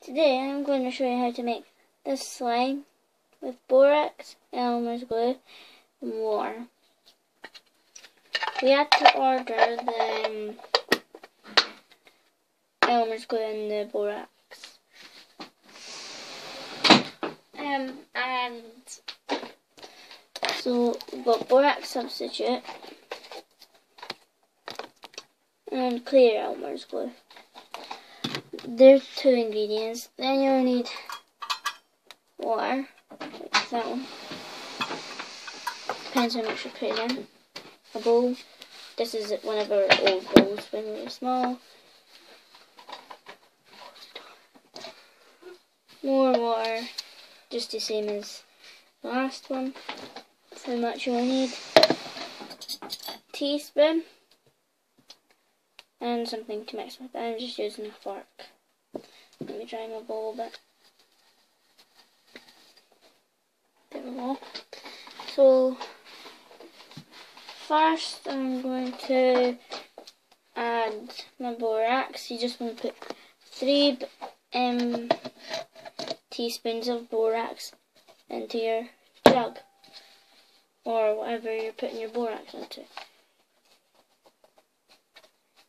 Today I'm going to show you how to make this slime with borax, elmers glue and water. We had to order the elmers glue and the borax. And so we've got borax substitute and clear elmers glue. There's 2 ingredients. Then you'll need water, like that one. Depends how much you put in. A bowl. This is one of our old bowls when we were small. More water, just the same as the last one. That's how much you'll need. A teaspoon. And something to mix with. I'm just using a fork. Let me dry my bowl a bit. There we go. So, first I'm going to add my borax. You just want to put 3 teaspoons of borax into your jug. Or whatever you're putting your borax into.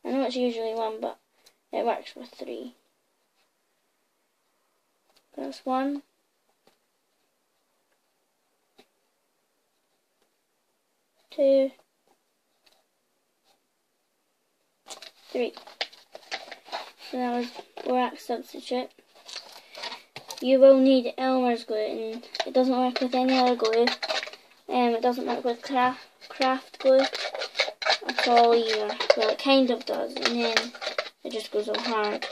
I know it's usually 1, but it works with 3. That's 1. 2. 3. So that was borax substitute. You will need elmer's glue, and it doesn't work with any other glue. It doesn't work with craft glue at all either. Well, it kind of does, and then it just goes all hard.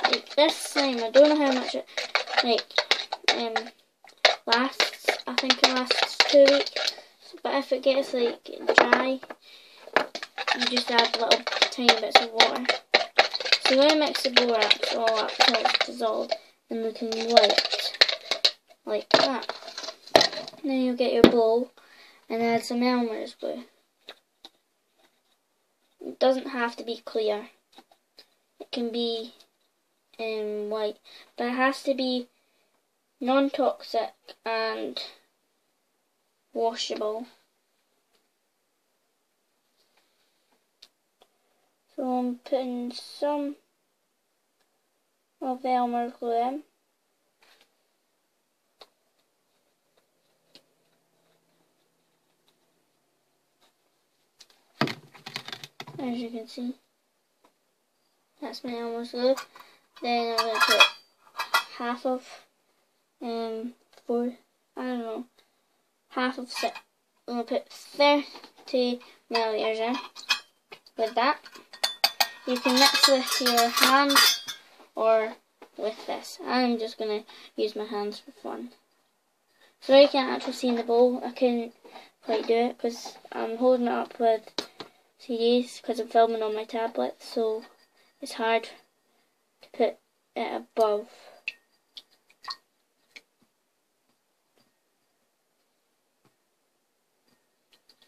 Like this slime, I don't know how much it lasts. I think it lasts 2 weeks. But if it gets like dry, you just add little tiny bits of water. So you're going to mix the borax all up until it's dissolved and looking white, like that. And then you'll get your bowl and add some elmer's glue. It doesn't have to be clear. It can be white, but it has to be non-toxic and washable. So I'm putting some of the elmer's glue in. As you can see, that's my elmer's glue. Then I'm going to put half of half of 6. I'm going to put 30 milliliters in with that. You can mix with your hands or with this. I'm just going to use my hands for fun. So you can't actually see in the bowl. I couldn't quite do it because I'm holding it up with CDs because I'm filming on my tablet, so it's hard to put it above.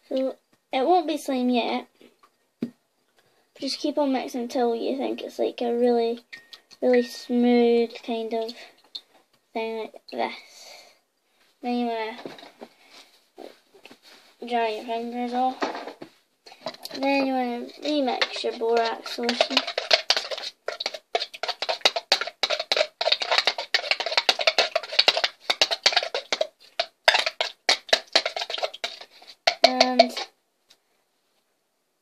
So it won't be slime yet. Just keep on mixing until you think it's like a really smooth kind of thing like this. Then you want to dry your fingers off. Then you want to remix your borax solution. And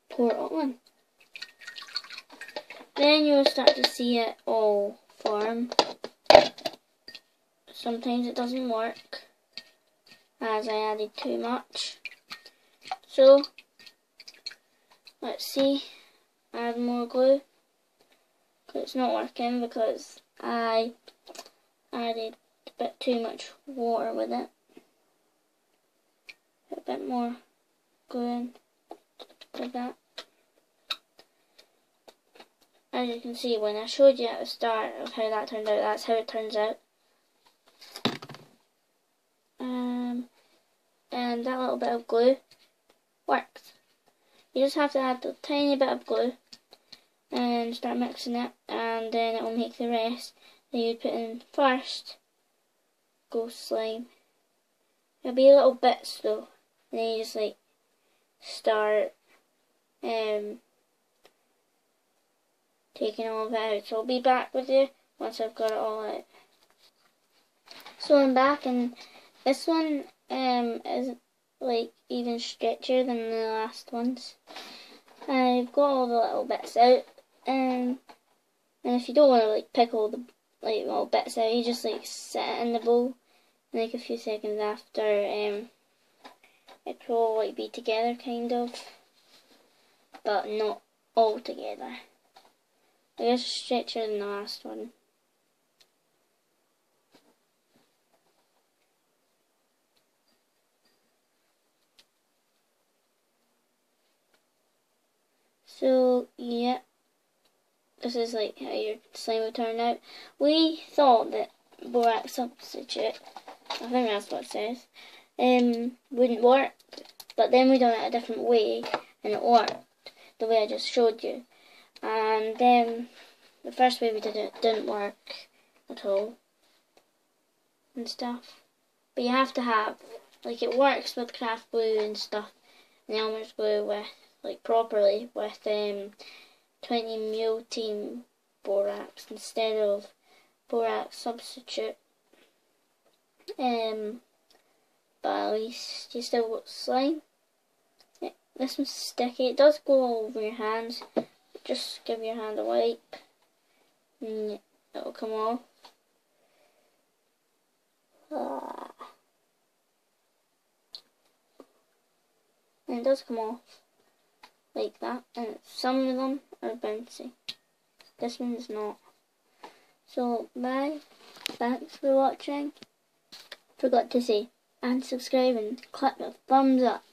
pour it on. Then you'll start to see it all form. Sometimes it doesn't work, as I added too much. So, let's see, add more glue. It's not working because I added a bit too much water with it. Put a bit more glue in, like that. As you can see, when I showed you at the start of how that turned out, that's how it turns out. And that little bit of glue works. You just have to add a tiny bit of glue and start mixing it, and then it will make the rest that you put in first ghost slime. It'll be little bits though, and then you just like start taking all of it out. So I'll be back with you once I've got it all out. So I'm back, and this one is like even stretchier than the last ones. I've got all the little bits out, and if you don't want to like pick all the like little bits out, you just like set it in the bowl, and like a few seconds after it will like be together kind of, but not all together. I guess stretchier than the last one. So yeah, this is like how your slime will turn out. We thought that borax substitute, I think that's what it says, wouldn't work, but then we done it a different way and it worked, the way I just showed you. And then the first way we did it didn't work at all and stuff. But you have to have, like, it works with craft glue and stuff, and Elmer's glue with, like, properly with 20ml team borax instead of borax substitute. But at least you still got slime. Yeah, this one's sticky. It does go all over your hands. Just give your hand a wipe and it'll come off. And it does come off like that, and some of them are bouncy. This one's not. So bye, thanks for watching. Forgot to say, and subscribe and click the thumbs up.